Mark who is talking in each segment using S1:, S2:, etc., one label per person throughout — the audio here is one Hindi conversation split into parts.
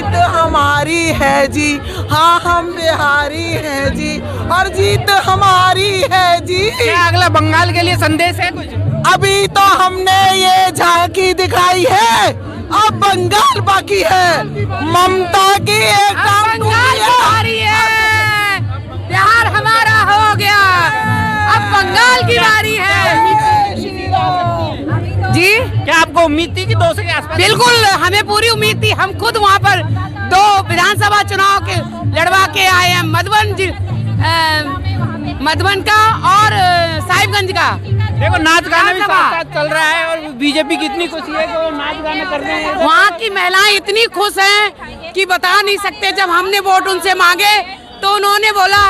S1: जीत हमारी है जी, हाँ हम बिहारी हैं जी, और जीत हमारी है जी।
S2: क्या अगला बंगाल के लिए संदेश है कुछ?
S1: अभी तो हमने ये झांकी दिखाई है, अब बंगाल बाकी है। ममता की एक
S2: बंगाल हमारी है, बिहार हमारा हो गया, अब बंगाल की बारी है। जी
S3: क्या आपको उम्मीद थी कि 200 के आसपास?
S2: बिल्कुल, हमें पूरी उम्मीद थी। हम खुद वहाँ पर 2 विधानसभा चुनाव के लड़वा के आए हैं, मधुबन का और साहिबगंज का।
S3: देखो नाच गाना भी साथ साथ चल रहा है और बीजेपी की इतनी खुशी है कि वो नाच गाना कर रहे हैं।
S2: वहाँ की महिलाएं इतनी खुश हैं कि बता नहीं सकते। जब हमने वोट उनसे मांगे तो उन्होंने बोला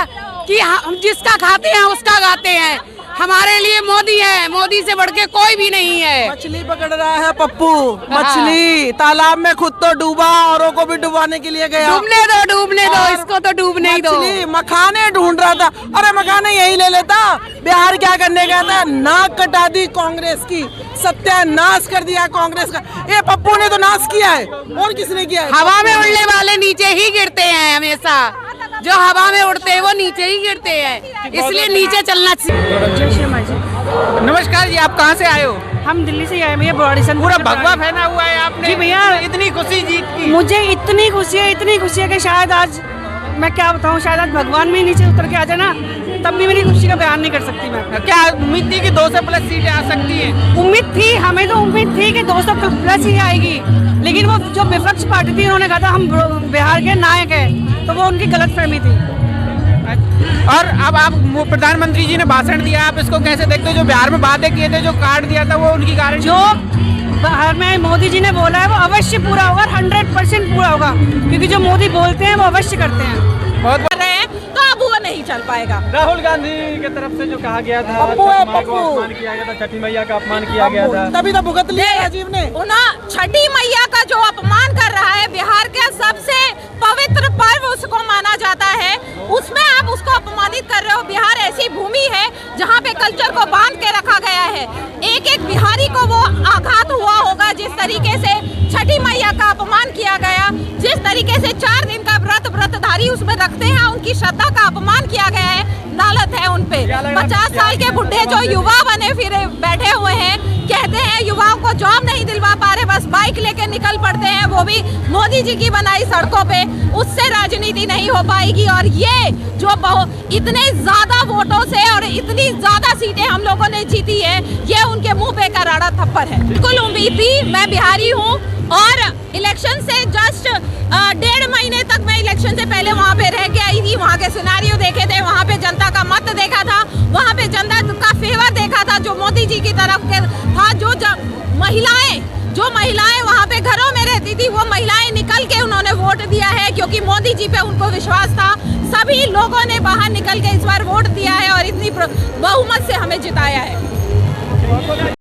S2: कि हम जिसका खाते हैं उसका गाते हैं। हमारे लिए मोदी है, मोदी से बढ़ के कोई भी नहीं है।
S1: मछली पकड़ रहा है पप्पू, मछली तालाब में खुद तो डूबा, औरों को भी डुबाने के लिए गया।
S2: डूबने दो, इसको तो डूबने ही दो।
S1: मछली मखाने ढूंढ रहा था, अरे मखाने यही ले लेता। बिहार क्या करने गया था? नाक कटा दी कांग्रेस की, सत्यानाश कर दिया कांग्रेस का। ये पप्पू ने तो नाश किया है, और किसने किया है?
S2: हवा में उड़ने वाले नीचे ही गिरते हैं हमेशा, जो हवा में उड़ते हैं वो नीचे ही गिरते हैं, इसलिए नीचे चलना चाहिए।
S3: नमस्कार जी, आप कहाँ से आए हो?
S4: हम दिल्ली से आए भैया, बॉडीसन।
S3: पूरा भगवा पहना हुआ है आपने।
S4: जी भैया,
S3: इतनी खुशी जीत की।
S4: मुझे इतनी खुशी है कि शायद आज मैं क्या बताऊं, शायद आज भगवान भी नीचे उतर के आ जाए ना, तब भी मेरी खुशी का बयान नहीं कर सकती मैं।
S3: क्या उम्मीद थी कि 200 प्लस सीटें आ सकती हैं?
S4: उम्मीद थी, हमें तो उम्मीद थी कि 200 प्लस ही आएगी, लेकिन वो जो विपक्ष पार्टी थी उन्होंने कहा था हम बिहार के नायक हैं, तो वो उनकी गलतफहमी थी।
S3: और अब आप प्रधानमंत्री जी ने भाषण दिया, आप इसको कैसे देखते हो? जो बिहार में वादे किए थे, जो कार्ड दिया था, वो उनकी गारंटी
S4: जो बिहार में मोदी जी ने बोला है वो अवश्य पूरा होगा, 100% पूरा होगा, क्योंकि जो मोदी बोलते हैं वो अवश्य करते हैं।
S3: बहुत
S5: तो अब वो नहीं चल पाएगा।
S6: राहुल गांधी की तरफ से जो कहा गया था,
S1: पप्पू है, पप्पू।
S6: अपमान किया गया था, छठी मैया का अपमान किया गया था,
S1: तभी तो भुगत लिया राजीव ने।
S5: छठी मैया का जो अपमान कर रहा है, बिहार के सबसे पवित्र पर्व उसको माना जाता है, उसमें आप उसको अपमानित कर रहे हो। बिहार ऐसी भूमि है जहाँ पे कल्चर को बांध के रखा गया है। एक एक बिहारी को वो आघात हुआ होगा जिस तरीके से छठी मैया का अपमान किया गया, जिस तरीके से 4 दिन का व्रतधारी उसमें रखते हैं, उनकी श्रद्धा का अपमान किया गया है। नालत है उनपे। 50 साल के बुढ़े जो युवा बने फिरे बैठे हुए हैं, कहते हैं युवाओं को जॉब नहीं दिलवा पा रहे, बस बाइक लेके निकल पड़ते हैं, वो भी मोदी जी की बनाई सड़कों पे। उससे राजनीति नहीं हो पाएगी। और ये जो इतने ज्यादा वोटों से और इतनी ज्यादा सीटें हम लोगों ने जीती है, ये उनके मुंह पे करारा थप्पड़ है। बिल्कुल उम्मीद थी, मैं बिहारी हूँ और इलेक्शन से जस्ट 1.5 महीने तक मैं इलेक्शन से पहले वहाँ पे रह के आई थी। वहाँ के सिनेरियो देखे थे, वहाँ पे जनता का मत देखा था, वहाँ पे जनता का फेवर देखा था जो मोदी जी की तरफ के था। जो महिलाएं वहाँ पे घरों में रहती थी, वो महिलाएं निकल के उन्होंने वोट दिया है, क्योंकि मोदी जी पे उनको विश्वास था। सभी लोगों ने बाहर निकल के इस बार वोट दिया है और इतनी बहुमत से हमें जिताया है।